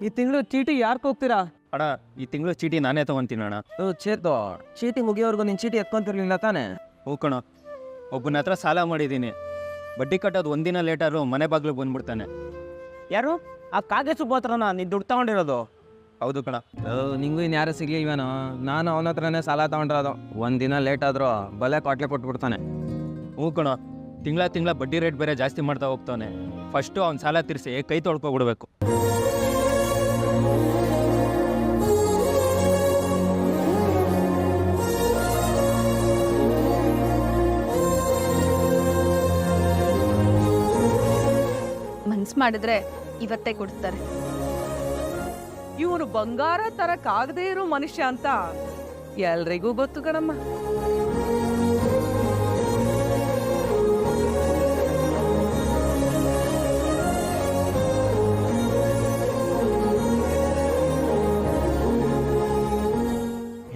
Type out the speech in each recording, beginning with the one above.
ಈ ತಿಂಗಳು ಚೀಟಿ ಯಾರು ಹೋಗ್ತೀರಾ? ಅಣ್ಣ ಈ ತಿಂಗಳು ಚೀಟಿ ನಾನೇ ತೊಗೊತೀನಿ ಅಣ್ಣ. ಚೇತು, ಚೀಟಿ ಮುಗಿಯೋವರೆಗೂ ನಿನ್ನ ಚೀಟಿ ಎತ್ಕೊಂತಿರ್ಲಿಲ್ಲ ತಾನೆ? ಹ್ಞೂ ಕಣ, ಒಬ್ಬನ ಹತ್ರ ಸಾಲ ಮಾಡಿದ್ದೀನಿ. ಬಡ್ಡಿ ಕಟ್ಟೋದು ಒಂದಿನ ಲೇಟಾದ್ರು ಮನೆ ಬಾಗಿಲು ಬಂದ್ಬಿಡ್ತಾನೆ. ಯಾರು? ಆ ಕಾಗೆ ಸುಬ್ಬತ್ರನ ನೀನು ದುಡ್ಡು ತಗೊಂಡಿರೋದು? ಹೌದು ಕಣ. ನಿಂಗೂ ಇನ್ನು ಯಾರು ಸಿಗ್ಲಿಲ್ವೇನೋ? ನಾನು ಅವನ ಹತ್ರನೇ ಸಾಲ ತಗೊಂಡಿರೋದು. ಒಂದಿನ ಲೇಟ್ ಆದರೂ ಬಲೆ ಕಾಟ್ಲೆ ಕೊಟ್ಬಿಡ್ತಾನೆ. ಹ್ಞೂ ಕಣ, ತಿಂಗಳ ಬಡ್ಡಿ ರೇಟ್ ಬೇರೆ ಜಾಸ್ತಿ ಮಾಡ್ತಾ ಹೋಗ್ತಾನೆ. ಫಸ್ಟು ಅವ್ನ ಸಾಲ ತೀರಿಸಿ ಕೈ ತೊಳ್ಕೊಬಿಡ್ಬೇಕು. ಮನ್ಸು ಮಾಡಿದ್ರೆ ಇವತ್ತೇ ಕೊಡ್ತಾರೆ. ಇವನು ಬಂಗಾರ ತರಕ್ಕಾಗದೇ ಇರೋ ಮನುಷ್ಯ ಅಂತ ಎಲ್ರಿಗೂ ಗೊತ್ತು ಕಣಮ್ಮ.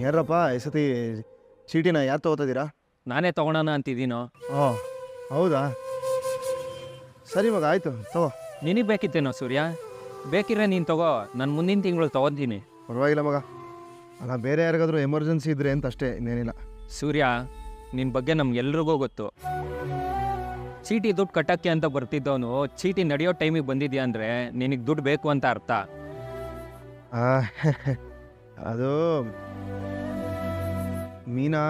ಯಾರಪ್ಪ ಈ ಸತಿ ಚೀಟಿನ ಯಾರು ತೊಗೋತಿದ್ದೀರಾ? ನಾನೇ ತೊಗೊಳೋಣ ಅಂತಿದ್ದೀನೋ. ಓ ಹೌದಾ, ಸರಿ ಮಗ, ಆಯಿತು ತಗೋ. ನಿನಗೆ ಬೇಕಿತ್ತೇನೋ ಸೂರ್ಯ? ಬೇಕಿದ್ರೆ ನೀನು ತಗೋ, ನಾನು ಮುಂದಿನ ತಿಂಗಳು ತೊಗೊತೀನಿ. ಪರವಾಗಿಲ್ಲ ಮಗ, ಅಲ್ಲ ಬೇರೆ ಯಾರಿಗಾದ್ರೂ ಎಮರ್ಜೆನ್ಸಿ ಇದ್ರೆ ಅಂತ ಅಷ್ಟೇ, ಇನ್ನೇನಿಲ್ಲ. ಸೂರ್ಯ, ನಿನ್ನ ಬಗ್ಗೆ ನಮ್ಗೆಲ್ರಿಗೂ ಗೊತ್ತು. ಚೀಟಿ ದುಡ್ಡು ಕಟ್ಟಕ್ಕೆ ಅಂತ ಬರ್ತಿದ್ದವನು ಚೀಟಿ ನಡೆಯೋ ಟೈಮಿಗೆ ಬಂದಿದ್ಯಾ ಅಂದರೆ ನಿನಗೆ ದುಡ್ಡು ಬೇಕು ಅಂತ ಅರ್ಥ. ಅದು ಮೀನಾ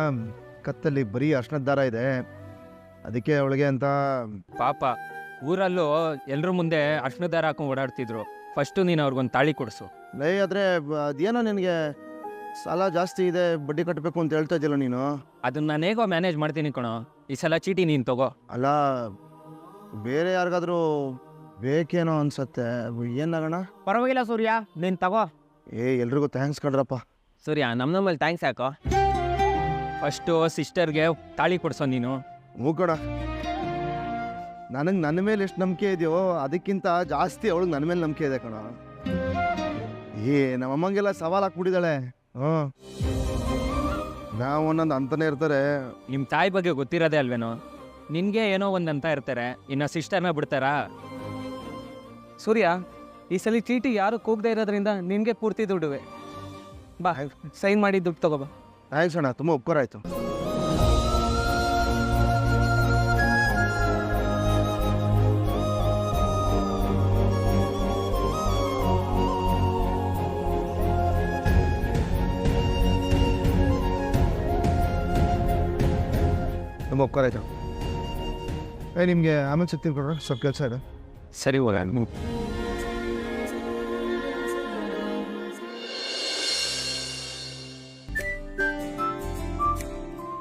ಕತ್ತಲ್ಲಿ ಬರೀ ಅರ್ಶನದ ದಾರ ಇದೆ, ಅದಕ್ಕೆ ಅವಳಿಗೆ ಅಂತ. ಪಾಪ, ಊರಲ್ಲೂ ಎಲ್ಲರ ಮುಂದೆ ಅರ್ಶಿನ ದಾರ ಹಾಕೊಂಡು ಓಡಾಡ್ತಿದ್ರು. ಫಸ್ಟು ನೀನು ಅವ್ರಿಗೊಂದು ತಾಳಿ ಕೊಡಿಸು. ಆದರೆ ಅದೇನೋ ನಿನಗೆ ಸಾಲ ಜಾಸ್ತಿ ಇದೆ, ಬಡ್ಡಿ ಕಟ್ಟಬೇಕು ಅಂತ ಹೇಳ್ತಾ ಇದ್ದಿಲ್ಲ ನೀನು? ಅದನ್ನ ನಾನು ಹೇಗೋ ಮ್ಯಾನೇಜ್ ಮಾಡ್ತೀನಿ ಕಣೋ. ಈ ಸಲ ಚೀಟಿ ನೀನು ತಗೋ. ಅಲ್ಲ ಬೇರೆ ಯಾರಿಗಾದ್ರೂ ಬೇಕೇನೋ ಅನ್ಸತ್ತೆ, ಏನಾಗೋಣ? ಪರವಾಗಿಲ್ಲ ಸೂರ್ಯ, ನೀನು ತಗೋ. ಎಲ್ರಿಗೂ ಥ್ಯಾಂಕ್ಸ್ ಕಣ್ರಪ್ಪ. ಸೂರ್ಯ, ನಮ್ಮಲ್ಲಿ ಥ್ಯಾಂಕ್ಸ್ ಯಾಕೋ? ಫಸ್ಟು ಸಿಸ್ಟರ್ಗೆ ತಾಳಿ ಕೊಡ್ಸೋ ನೀನು. ಹ್ಞೂ ಕಣ, ನನಗೆ ನನ್ನ ಮೇಲೆ ಎಷ್ಟು ನಂಬಿಕೆ ಇದೆಯೋ ಅದಕ್ಕಿಂತ ಜಾಸ್ತಿ ಅವಳಿಗೆ ನನ್ನ ಮೇಲೆ ನಂಬಿಕೆ ಇದೆ ಕಣ. ನಮ್ಮಮ್ಮಂಗೆಲ್ಲ ಸವಾಲು ಹಾಕ್ಬಿಟ್ಟಿದ್ದಾಳೆ. ನಾವು ಒಂದೊಂದು ಅಂತಾನೆ ಇರ್ತಾರೆ. ನಿಮ್ಮ ತಾಯಿ ಬಗ್ಗೆ ಗೊತ್ತಿರೋದೇ ಅಲ್ವೇನೋ? ನಿನಗೆ ಏನೋ ಒಂದು ಅಂತ ಇರ್ತಾರೆ, ಇನ್ನು ಸಿಸ್ಟರ್ನ ಬಿಡ್ತಾರಾ? ಸೂರ್ಯ, ಈ ಸಲ ಚೀಟಿ ಯಾರು ಕೂಗದೆ ಇರೋದ್ರಿಂದ ನಿನಗೆ ಪೂರ್ತಿ ದುಡ್ಡುವೆ. ಬಾ, ಸೈನ್ ಮಾಡಿ ದುಡ್ಡು ತಗೋಬಾ. ಥ್ಯಾಂಕ್ಸ್ ಅಣ್ಣ, ತುಂಬ ಉಪಕಾರ ಆಯಿತು. ತುಂಬ ಉಪಕಾರ ಆಯಿತು. ನಿಮಗೆ ಆಮೇಲೆ ಸಿಗ್ತೀನಿ ಕೊಡ್ರಿ, ಸ್ವಲ್ಪ ಕೆಲಸ ಇದೆ. ಸರಿ ಹೋಗ.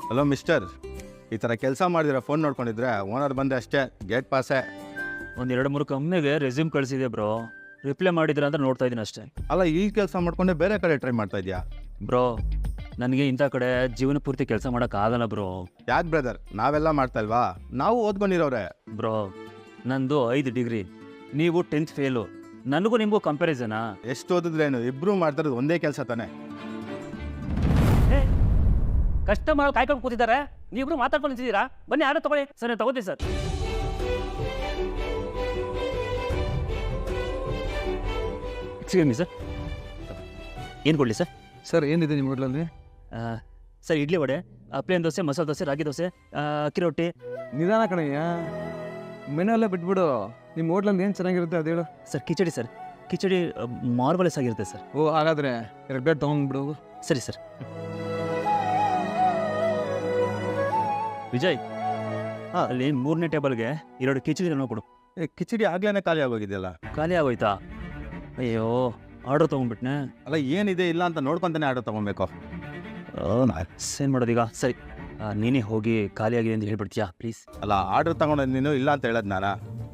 ಹಲೋ ಮಿಸ್ಟರ್, ಈ ಥರ ಕೆಲಸ ಮಾಡಿದ್ರೆ ಫೋನ್ ನೋಡ್ಕೊಂಡಿದ್ರೆ ಓನರ್ ಬಂದೆ ಅಷ್ಟೇ, ಗೇಟ್ ಪಾಸೇ. ಒಂದು 2-3 ಕಂಪ್ನಿಗೆ ರೆಸ್ಯೂಮ್ ಕಳಿಸಿದೆ ಬ್ರೋ, ರಿಪ್ಲೈ ಮಾಡಿದ್ರೆ ಅಂತ ನೋಡ್ತಾ ಇದ್ದೀನಿ ಅಷ್ಟೇ. ಅಲ್ಲ ಈ ಕೆಲಸ ಮಾಡ್ಕೊಂಡೆ ಬೇರೆ ಕಡೆ ಟ್ರೈ ಮಾಡ್ತಾ ಇದೆಯಾ? ಬ್ರೋ, ನನಗೆ ಇಂಥ ಕಡೆ ಜೀವನ ಪೂರ್ತಿ ಕೆಲಸ ಮಾಡೋಕ್ಕಾಗಲ್ಲ ಬ್ರೋ. ಯಾಕೆ ಬ್ರದರ್, ನಾವೆಲ್ಲ ಮಾಡ್ತಾ ಇಲ್ವಾ? ನಾವು ಓದ್ಕೊಂಡಿರೋರೆ. ಬ್ರೋ, ನಂದು 5 ಡಿಗ್ರಿ, ನೀವು 10th ಫೇಲು. ನನಗೂ ನಿಮಗೂ ಕಂಪ್ಯಾರಿಸನಾ? ಎಷ್ಟು ಓದಿದ್ರೇನು, ಇಬ್ಬರು ಮಾಡ್ತಾರದು ಒಂದೇ ಕೆಲಸ ತಾನೆ. ಕಸ್ಟಮರ್ ಕಾಯ್ಕೊಂಡು ಕೂತಿದ್ದಾರೆ, ನೀವಿಬ್ರು ಮಾತಾಡ್ಕೊಂಡು ನಿಂತಿದ್ದೀರಾ? ಬನ್ನಿ ಯಾರೋ ತಗೊಳ್ಳಿ. ಸರ್ ನಾನು ತಗೋತೀನಿ ಸರ್. ಎಕ್ಸ್ಕ್ಯೂಸ್ ಮೀ ಸರ್, ಏನು ಕೊಡಲಿ ಸರ್? ಸರ್, ಏನಿದೆ ನಿಮ್ಮ ಹೋಟ್ಲಲ್ಲಿ? ಸರ್, ಇಡ್ಲಿ ವಡೆ, ಪ್ಲೇನ್ ದೋಸೆ, ಮಸಾಲೆ ದೋಸೆ, ರಾಗಿ ದೋಸೆ, ಅಕ್ಕಿ ರೊಟ್ಟಿ. ನಿಧಾನ ಕಣಯ್ಯ, ಮೆನು ಎಲ್ಲ ಬಿಟ್ಬಿಡು. ನಿಮ್ಮ ಹೋಟ್ಲಲ್ಲಿ ಏನು ಚೆನ್ನಾಗಿರುತ್ತೆ ಅದು ಹೇಳು. Sir khichdi, sir khichdi marvellous ಆಗಿರುತ್ತೆ ಸರ್. ಓ, ಹಾಗಾದರೆ 2 ಪ್ಲೇಟ್ ತೊಗೊಂಡ್ಬಿಡು. ಸರಿ ಸರ್. ವಿಜಯ್, ಅಲ್ಲಿ 3ನೇ ಟೇಬಲ್ಗೆ 2 ಕಿಚಡಿ ಕೊಡು. ಕಿಚಡಿ ಆಗ್ಲೇ ಖಾಲಿ ಆಗೋಗಿದೆಯಲ್ಲ. ಖಾಲಿ ಆಗೋಯ್ತಾ? ಅಯ್ಯೋ, ಆರ್ಡರ್ ತೊಗೊಂಡ್ಬಿಟ್ನೆ. ಅಲ್ಲ ಏನಿದೆ ಇಲ್ಲ ಅಂತ ನೋಡ್ಕೊಂತಾನೆ ಆರ್ಡರ್ ತೊಗೊಬೇಕು. ಏನು ಮಾಡೋದೀಗ? ಸರಿ, ನೀನೇ ಹೋಗಿ ಖಾಲಿ ಆಗಿದೆ ಅಂತ ಹೇಳ್ಬಿಡ್ತೀಯಾ ಪ್ಲೀಸ್? ಅಲ್ಲ ಆರ್ಡರ್ ತಗೊಂಡು ನೀನು ಇಲ್ಲ ಅಂತ ಹೇಳದ್ ನಾನ?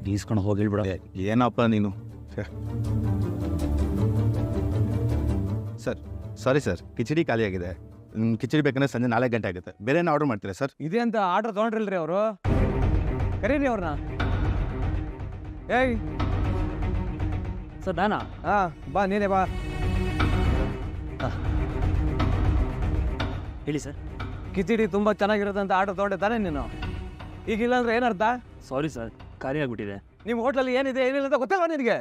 ಗೀಸ್ಕೊಂಡು ಹೋಗಿ ಹೇಳ್ಬಿಡ. ಏನಪ್ಪ ನೀನು. ಸರ್ ಸಾರಿ ಸರ್, ಕಿಚಡಿ ಖಾಲಿ ಆಗಿದೆ. ಕಿಚಡಿ ಬೇಕಂದ್ರೆ ಸಂಜೆ 4 ಗಂಟೆ ಆಗುತ್ತೆ. ಬೇರೆನ ಆರ್ಡರ್ ಮಾಡ್ತೀರಾ ಸರ್? ಇದೆ ಅಂತ ಆರ್ಡರ್ ತೊಗೊಂಡ್ರಿಲ್ರಿ ಅವರು? ಕರೀರಿ ಅವ್ರನ್ನ. ಏಯ್ ಸರ್ ನಾನಾ? ಬಾ, ನೀನೇ ಬಾ. ಹೇಳಿ ಸರ್. ಕಿಚಡಿ ತುಂಬ ಚೆನ್ನಾಗಿರುತ್ತೆ ಅಂತ ಆರ್ಡರ್ ತೊಗೊಂಡೆ ತಾನೇ ನೀನು? ಈಗಿಲ್ಲ ಅಂದ್ರೆ ಏನರ್ಥ? ಸಾರಿ ಸರ್, ಖಾಲಿ ಆಗಿಬಿಟ್ಟಿದೆ. ನಿಮ್ಮ ಹೋಟ್ಲಲ್ಲಿ ಏನಿದೆ ಏನಿಲ್ಲ ಅಂತ ಗೊತ್ತಲ್ವ ನಿನಗೆ?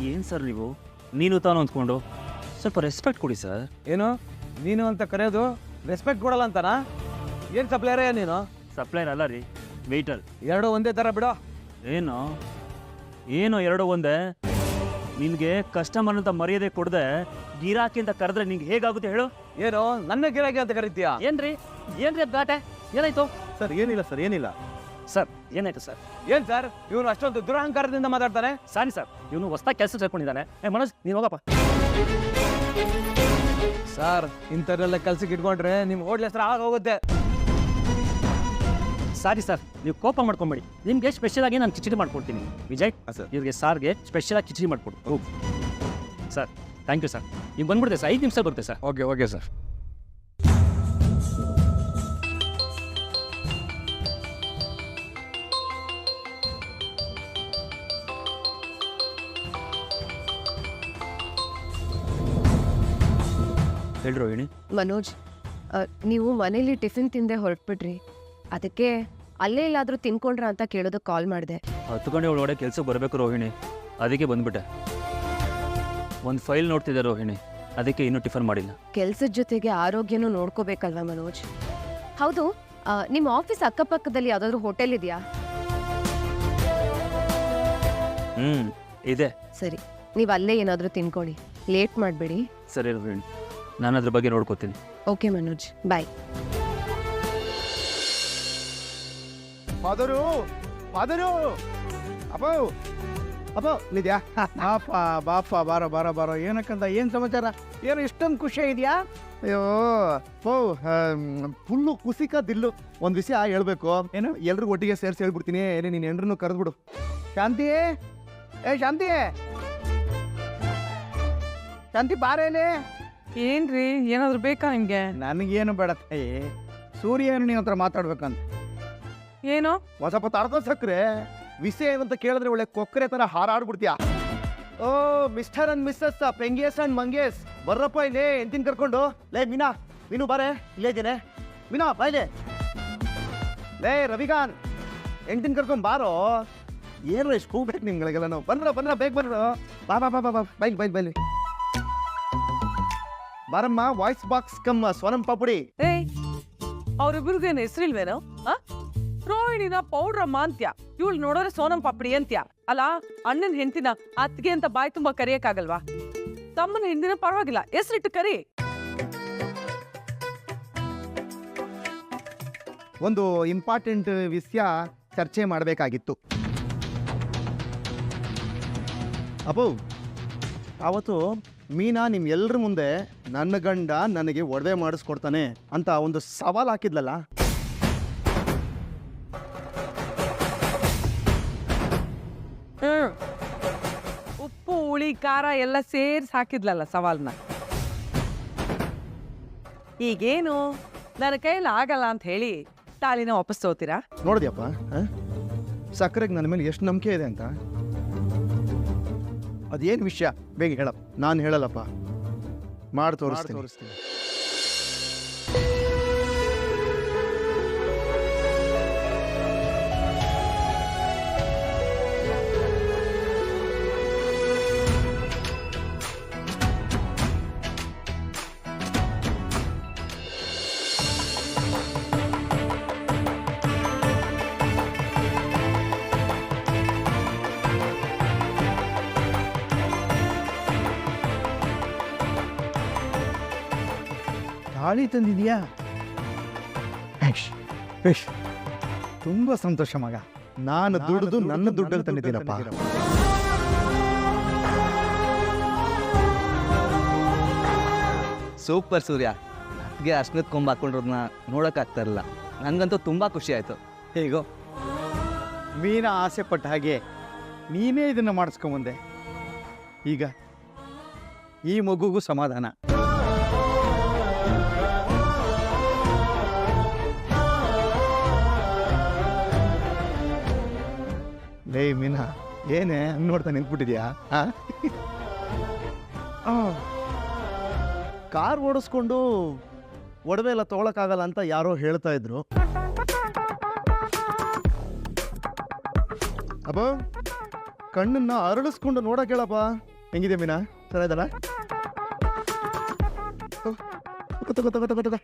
ಏನು ಸರ್ ನೀವು ನೀನು ತಾನು ಅಂದ್ಕೊಂಡು ಸ್ವಲ್ಪ ರೆಸ್ಪೆಕ್ಟ್ ಕೊಡಿ ಸರ್. ಏನು ನೀನು ಅಂತ ಕರೆಯೋದು ರೆಸ್ಪೆಕ್ಟ್ ಕೊಡಲ್ಲ ಅಂತನಾ? ಏನು ಸಪ್ಲೈರೇ ನೀನು? ಸಪ್ಲೈರ್ ಅಲ್ಲ ರೀ, ವೆಯ್ಟರ್. ಎರಡು ಒಂದೇ ಥರ ಬಿಡೋ. ಏನು ಏನು ಎರಡು ಒಂದೇ? ನಿನಗೆ ಕಸ್ಟಮರ್ ಅಂತ ಮರ್ಯಾದೆ ಕೊಡದೆ ಗಿರಾಕಿ ಅಂತ ಕರೆದ್ರೆ ನಿಂಗೆ ಹೇಗಾಗುತ್ತೆ ಹೇಳು? ಏನು ನನ್ನ ಗಿರಾಕಿ ಅಂತ ಕರಿತೀಯಾ? ಏನ್ರಿ ಅದು ಗಾಟೆ? ಏನಾಯ್ತು ಸರ್ ಏನಿಲ್ಲ ಸರ್, ಏನಿಲ್ಲ. ಸರ್? ಏನಾಯ್ತು ಸರ್? ಏನು ಸರ್ ಇವನು ಅಷ್ಟೊಂದು ದುರಹಂಕಾರದಿಂದ ಮಾತಾಡ್ತಾನೆ? ಸಾರಿ ಸರ್, ಇವನು ಹೊಸ್ದಾಗಿ ಕೆಲಸ ಸೇರ್ಕೊಂಡಿದ್ದಾನೆ. ಮನೋಜ್ ನೀನು ಹೋಗಪ್ಪ. ಸರ್ ಇಂಥವ್ರೆಲ್ಲ ಕೆಲ್ಸಕ್ಕೆ ಇಟ್ಕೊಂಡ್ರೆ ನಿಮ್ಮ ಹೋಟ್ಲ್ ಹೆಸರು ಆಗೋಗುತ್ತೆ. ಸಾರಿ ಸರ್, ನೀವು ಕೋಪ ಮಾಡ್ಕೊಂಬೇಡಿ. ನಿಮಗೆ ಸ್ಪೆಷಲ್ ಆಗಿ ನಾನು ಕಿಚಡಿ ಮಾಡ್ಕೊಡ್ತೀನಿ. ವಿಜಯ್ ಸರ್. ಇವ್ರಿಗೆ ಸಾರ್ಗೆ ಸ್ಪೆಷಲ್ ಆಗಿ ಕಿಚಡಿ ಮಾಡ್ಕೊಡು. ಹೋಗಿ ಸರ್. Thank you sir. ಈಗ ಬಂದ್ಬಿಡುತ್ತೆ ಸರ್, 5 ನಿಮಿಷ ಬರುತ್ತೆ ಸರ್. Okay sir. ಹೇಳಿ ರೋಹಿಣಿ. ಮನೋಜ್, ನೀವು ಮನೇಲಿ ಟಿಫಿನ್ ತಿಂದೆ ಹೊರಟ್ಬಿಟ್ರಿ. ಅದಕ್ಕೆ ಅಲ್ಲೇ ಎಲ್ಲಾದರೂ ತಿನ್ಕೊಂಡ್ರ ಅಂತ ಕೇಳೋದಕ್ಕೆ ಕಾಲ್ ಮಾಡಿದೆ. 10 ಗಂಟೆ ಒಳಗಡೆ ಕೆಲಸಕ್ಕೆ ಬರಬೇಕು ರೋಹಿಣಿ, ಅದಕ್ಕೆ ಬಂದ್ಬಿಟ್ಟೆ. ಒಂದು ಫೈಲ್ ನೋಡ್ತಿದ್ದೆ ರೋಹಿಣಿ, ಅದಕ್ಕೆ ಇನ್ನೂ ಟಿಫನ್ ಮಾಡಿಲ್ಲ. ಕೆಲ್ಸದ ಜೊತೆಗೆ ಆರೋಗ್ಯನೂ ನೋಡ್ಕೋಬೇಕಲ್ವಾ ಮನೋಜ್? ಹೌದು, ನಿಮ್ಮ ಆಫೀಸ್ ಅಕ್ಕಪಕ್ಕದಲ್ಲಿ ಯಾವುದಾದ್ರೂ ಹೋಟೆಲ್ ಇದೆಯಾ? ಇದೆ. ಸರಿ, ನೀವು ಅಲ್ಲೇ ಏನಾದರೂ ತಿನ್ಕೊಳ್ಳಿ, ಲೇಟ್ ಮಾಡಬೇಡಿ. ಸರಿ ರೋಹಿಣಿ, ನಾನು ಅದ್ರ ಬಗ್ಗೆ ನೋಡ್ಕೋತೀನಿ. ಓಕೆ ಮನೋಜ್, ಬಾಯ್. ಫಾದರು ಅಪ್ಪ ನಿದ್ಯಾ? ಬಾಪ ಬಾರೋ ಏನಕ್ಕಂತ, ಏನು ಸಮಾಚಾರ? ಏನು ಇಷ್ಟೊಂದು ಖುಷಿ ಇದೆಯಾ? ಅಯ್ಯೋ ಫುಲ್ಲು ಕುಸಿಕ ದಿಲ್ಲು. ಒಂದು ವಿಷಯ ಹೇಳ್ಬೇಕು. ಏನು? ಎಲ್ರಿಗೂ ಒಟ್ಟಿಗೆ ಸೇರಿಸಿ ಹೇಳ್ಬಿಡ್ತೀನಿ. ಏನೇ ನೀನು ಎಲ್ರನ್ನೂ ಕರೆದ್ಬಿಡು. ಶಾಂತಿ, ಶಾಂತಿ ಬಾರೇನೆ. ಏನ್ರಿ ಏನಾದ್ರು ಬೇಕಾ ನಿಮ್ಗೆ? ನನಗೇನು ಬೇಡ ತಾಯಿ, ಸೂರ್ಯನು ನೀನು ಹತ್ರ ಮಾತಾಡ್ಬೇಕಂತ. ಏನು? ಸ್ವಲ್ಪ ತಡ್ಕೋ ಸಕ್ರೆ. ವಿಷಯ ಏನಂತ ಕೇಳಿದ್ರೆ ಒಳ್ಳೆ ಕೊಕ್ಕರೆ ಥರ ಹಾರಾಡ್ಬಿಡ್ತೀಯಾ? ಓ mister and missus Pengesh and Mangesh, ಬರ್ರಪ್ಪ ಇಲ್ಲಿ ಎಂತಿನ ಕರ್ಕೊಂಡು. ಲೇ ಮೀನಾ, ನೀನು ಬಾರೆ, ಇಲ್ಲೇ ಇದ್ದೇನೆ. ಮೀನಾ ಬಾಯ್ಲೆ. ಲೇ ರವಿಕಾಂತ್, ಎಂಟಿನ ಕರ್ಕೊಂಡು ಬಾರೋ. ಏನು ಎಷ್ಟು ಹೋಗ್ಬೇಕು ನಿಮ್ಗಳಿಗೆಲ್ಲ? ನಾವು ಬಂದ್ರ ಬೇಗ ಬರ್ರು. ಬಾ ಬೈಲಿ ಬಾರಮ್ಮ. ವಾಯ್ಸ್ ಬಾಕ್ಸ್ ಕಮ್ಮ ಸೋನಂ ಪಾಪುಡಿ. ಏಯ್, ಅವ್ರಿಬ್ರಿಗೇನು ಹೆಸರಿಲ್ವೇನೋ? ರೋಹಿಣಿನ ಪೌಡ್ರಮ್ಮ ಅಂತ್ಯ, ಇವಳು ನೋಡೋರೆ ಸೋನಂ ಪಾಪಡಿ ಅಂತ್ಯ. ಅಲ್ಲ, ಅಣ್ಣನ ಹೆಂಡತಿನ ಅತ್ತಿಗೆ ಅಂತ ಬಾಯಿ ತುಂಬಾ ಕರಿಯಕ್ಕಾಗಲ್ವಾ? ತಮ್ಮನ ಹೆಂಡತಿನ ಪರವಾಗಿಲ್ಲ, ಹೆಸರಿಟ್ಟು ಕರಿ. ಒಂದು ಇಂಪಾರ್ಟೆಂಟ್ ವಿಷಯ ಚರ್ಚೆ ಮಾಡಬೇಕಾಗಿತ್ತು. ಅಪ್ಪು, ಅವತ್ತು ಮೀನಾ ನಿಮ್ಮೆಲ್ಲರ ಮುಂದೆ ನನ್ನ ಗಂಡ ನನಗೆ ಒಡವೆ ಮಾಡಿಸ್ಕೊಡ್ತಾನೆ ಅಂತ ಒಂದು ಸವಾಲು ಹಾಕಿದ್ಲಲ್ಲ, ಉಪ್ಪು ಹುಳಿ ಖಾರ ಎಲ್ಲ ಸೇರಿಸಿ ಹಾಕಿದ್ಲಲ್ಲ ಸವಾಲ್ನ. ಈಗೇನು, ನನ್ನ ಕೈಯಲ್ಲಿ ಆಗಲ್ಲ ಅಂತ ಹೇಳಿ ತಾಳಿನ ವಾಪಸ್ ತಗೋತೀರಾ? ನೋಡಿದ್ಯಪ್ಪ ಸಕ್ಕರೆಗೆ ನನ್ನ ಮೇಲೆ ಎಷ್ಟು ನಂಬಿಕೆ ಇದೆ ಅಂತ. ಅದೇನು ವಿಷಯ ಬೇಗ ಹೇಳಪ್ಪ. ನಾನು ಹೇಳಲ್ಲಪ್ಪ, ಮಾಡಿ ತೋರಿಸ್ತೀನಿ. ತಾಳಿ ತಂದಿದ್ಯಾ? ತುಂಬಾ ಸಂತೋಷ ಮಗ. ನಾನು ದುಡ್ದು ನನ್ನ ದುಡ್ಡಲ್ಲಿ ತಂದಿದ್ದೀನಪ್ಪ. ಸೂಪರ್ ಸೂರ್ಯ, ಅದಕ್ಕೆ ಅರ್ಶನದ ಕೊಂಬ ಹಾಕೊಂಡಿರೋದನ್ನ ನೋಡೋಕ್ಕಾಗ್ತಾ ಇರಲಿಲ್ಲ. ನನಗಂತೂ ತುಂಬ ಖುಷಿ ಆಯಿತು. ಹೇಗೋ ಮೀನಾ ಆಸೆ ಪಟ್ಟ ಹಾಗೆ ನೀನೇ ಇದನ್ನು ಮಾಡಿಸ್ಕೊಂಬಂದೆ. ಈಗ ಈ ಮಗುಗೂ ಸಮಾಧಾನ. ಲೇ ಮೀನಾ, ಏನೇ ನೋಡ್ತಾ ನಿಂತ್ಬಿಟ್ಟಿದ್ಯಾ? ಕಾರ್ ಓಡಿಸ್ಕೊಂಡು ಒಡವೆ ಎಲ್ಲ ತೊಗೊಳಕ್ಕಾಗಲ್ಲ ಅಂತ ಯಾರೋ ಹೇಳ್ತಾ ಇದ್ರು. ಅಪ್ಪ, ಕಣ್ಣನ್ನ ಅರಳಿಸ್ಕೊಂಡು ನೋಡಕ್ ಹೇಳಪ್ಪ. ಹೆಂಗಿದೆ ಮೀನಾ ಚೆನ್ನಾಗಿದಲ್ಲ ತಗೋ ತಗೋ ತಗೋ ತಗೋ ತಗೋ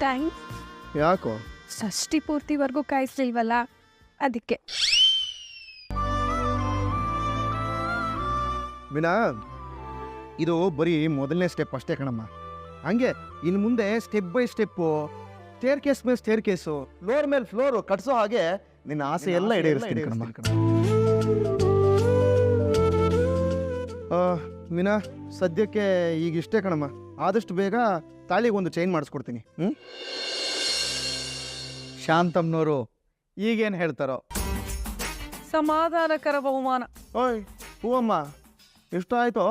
ಥ್ಯಾಂಕ್ಸ್. ಯಾಕೋ ಷಷ್ಠಿ ಪೂರ್ತಿವರೆಗೂ ಕಾಯಿಸ್ಲಿಲ್ವಲ್ಲ ಅದಕ್ಕೆ. ಮೀನಾ ಇದು ಬರೀ ಮೊದಲನೇ ಸ್ಟೆಪ್ ಅಷ್ಟೇ ಕಣಮ್ಮ. ಹಂಗೆ ಇನ್ನು ಮುಂದೆ step by step, stair case ಮೇಲೆ ಸ್ಟೇರ್ ಕೇಸು, ಫ್ಲೋರ್ ಮೇಲೆ ಫ್ಲೋರು ಕಟ್ಸೋ ಹಾಗೆ ನಿನ್ನ ಆಸೆ ಎಲ್ಲ ಈಡೇರಿಸ್ತೀನಿ ಕಣಮ್ಮ. ಮೀನಾ ಸದ್ಯಕ್ಕೆ ಈಗ ಇಷ್ಟೇ ಕಣಮ್ಮ. ಆದಷ್ಟು ಬೇಗ ತಾಳಿಗೆ ಒಂದು ಚೈನ್ ಮಾಡಿಸ್ಕೊಡ್ತೀನಿ. ಶಾಂತಮ್ನವರು ಈಗೇನು ಹೇಳ್ತಾರೋ? ಸಮಾಧಾನಕರ ಬಹುಮಾನ. ಓಯ್ ಹೂವಮ್ಮ ಎಷ್ಟು ಆಯ್ತು?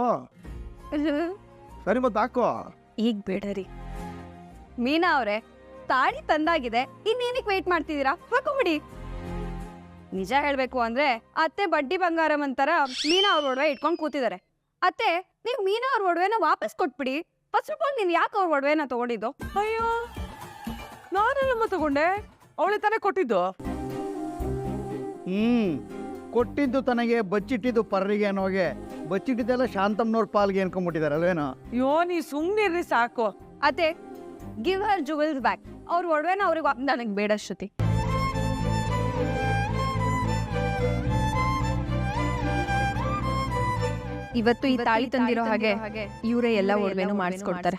ಸರಿ ಮತ್ತೆ ಹಾಕೋ. ಈಗ ಬೇಡರಿ. ಮೀನಾ ಅವರೇ, ತಾಳಿ ತಂದಾಗಿದೆ, ಇನ್ನೇನಕ್ಕೆ ವೇಟ್ ಮಾಡ್ತಿದ್ದೀರಾ? ಹಾಕೊಂಬಿಡಿ. ನಿಜ ಹೇಳ್ಬೇಕು ಅಂದ್ರೆ ಅತ್ತೆ ಬಡ್ಡಿ ಬಂಗಾರಂ ಅಂತಾರ ಮೀನಾ ಅವ್ರ ಒಡವೆ ಇಟ್ಕೊಂಡು ಕೂತಿದ್ದಾರೆ. ಅತ್ತೆ, ನೀವು ಮೀನಾ ಅವ್ರ ಒಡವೆನ ವಾಪಸ್ ಕೊಟ್ಬಿಡಿ. ಫಸ್ಟ್ ಆಫ್ ಆಲ್ ನೀನು ಯಾಕೆ ಅವ್ರ ಒಡವೆನ ತಗೊಂಡಿದ್ದು? ಅಯ್ಯೋ, ನಾನೆಲ್ಲಮ್ಮ ತಗೊಂಡೆ? ಅವಳೆ ತಾನೇ ಕೊಟ್ಟಿದ್ದು. ಕೊಟ್ಟಿದ್ದು ತನಗೆ, ಬಚ್ಚಿಟ್ಟಿದ್ದು ಪರ್ರಿಗೆ ಅನ್ನೋಗೆ. ಬಚ್ಚಿಟ್ಟಿದ್ದೆಲ್ಲ ಶಾಂತಮ್ನವ್ರ ಪಾಲ್ಗೆ ಅನ್ಕೊಂಡ್ಬಿಟ್ಟಿದ್ದಾರೆ ಅಲ್ವೇನೋ? ಅಯ್ಯೋ, ನೀ ಸುಮ್ಮನಿರ್ರಿ ಸಾಕು. ಅತ್ತೆ, ಗಿವ್ ಹರ್ ಜುವೆಲ್ಸ್ ಬ್ಯಾಕ್. ಅವ್ರ ಒಡವೆನ ಅವ್ರಿಗೆ ನನಗೆ ಬೇಡ ಶ್ರುತಿ. ಇವತ್ತು ಈ ತಾಳಿ ತಂದಿರೋ ಹಾಗೆ ಇವರೇ ಎಲ್ಲ ಒಡವೆನೂ ಮಾಡಿಸ್ಕೊಡ್ತಾರೆ.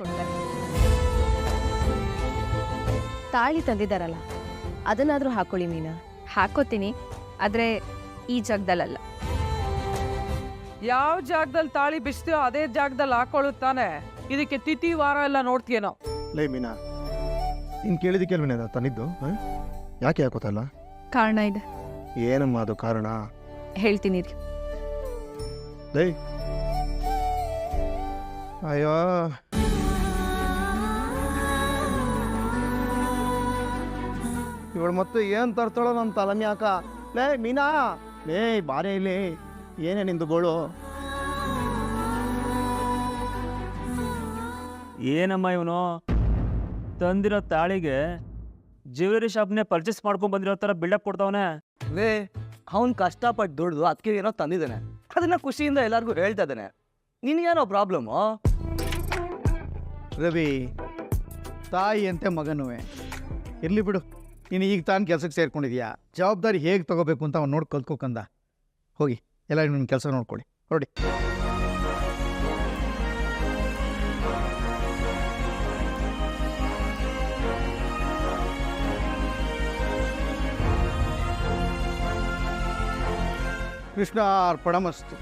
ತಾಳಿ ತಂದಿದ್ದಾರಲ್ಲ, ಅದನ್ನಾದ್ರೂ ಹಾಕೊಳ್ಳಿ ಮೀನಾ. ಹಾಕೋತೀನಿ, ಆದ್ರೆ ಈ ಜಾಗದಲ್ಲ. ಯಾವ ಜಾಗದಲ್ಲಿ ತಾಳಿ ಬಿಸ್ತೀಯೋ ಅದೇ ಜಾಗದಲ್ಲಿ ಹಾಕೊಳ್ಳುತ್ತಾನೆ. ಇದಕ್ಕೆ ತಿಥಿ ವಾರ ಎಲ್ಲ ನೋಡ್ತೀಯೇನೋ. ಲೇ ಮೀನಾ, ನೀನು ಕೇಳಿದಕ್ಕೆ ಮೀನಾ ತಂದಿದ್ದು? ಯಾಕೆ ಹಾಕೋತಲ್ಲ? ಕಾರಣ ಇದೆ, ಏನಮ್ಮ ಅದು ಕಾರಣ? ಹೇಳ್ತೀನಿ ರೀ. ಲೇ ಅಯ್ಯೋ, ಇವಳು ಮತ್ತೆ ಏನು ತರ್ತಾಳೋ ನನ್ನ ತಲೆಮೆ ಯಾಕ? ಲೇ ಮೀನಾ, ಲೇ ಬಾರೇ ಇಲ್ಲಿ. ಏನೇ ನಿಂದು ಗೋಳು? ಏನಮ್ಮ ಇವನು ತಂದಿರೋ ತಾಳಿಗೆ ಜ್ಯುವೆಲರಿ ಶಾಪ್ನೇ ಪರ್ಚೇಸ್ ಮಾಡ್ಕೊಂಡ್ ಬಂದಿರೋ ಥರ ಬಿಲ್ಡಪ್ ಕೊಡ್ತಾವನೆ. ಲೇ, ಅವ್ನು ಕಷ್ಟಪಟ್ಟು ದುಡ್ದು ಅದಕ್ಕೆ ಏನೋ ತಂದಿದ್ದಾನೆ, ಅದನ್ನ ಖುಷಿಯಿಂದ ಎಲ್ಲರಿಗೂ ಹೇಳ್ತಾ ಇದ್ದಾನೆ. ನಿನಗೇನೋ ಪ್ರಾಬ್ಲಮ್ಮು? ರವಿ, ತಾಯಿ ಅಂತೆ ಮಗನುವೆ. ಇರಲಿ ಬಿಡು, ನೀನು ಈಗ ತಾನು ಕೆಲಸಕ್ಕೆ ಸೇರ್ಕೊಂಡಿದ್ಯಾ. ಜವಾಬ್ದಾರಿ ಹೇಗೆ ತಗೋಬೇಕು ಅಂತ ಅವ್ನು ನೋಡಿ ಕಲ್ತ್ಕೊಕಂದ. ಹೋಗಿ ಎಲ್ಲ ನಿಮ್ಮ ಕೆಲಸ ನೋಡ್ಕೊಳ್ಳಿ, ಹೊರಡಿ. ಕೃಷ್ಣ ಅರ್ಪಣಮಸ್ತು.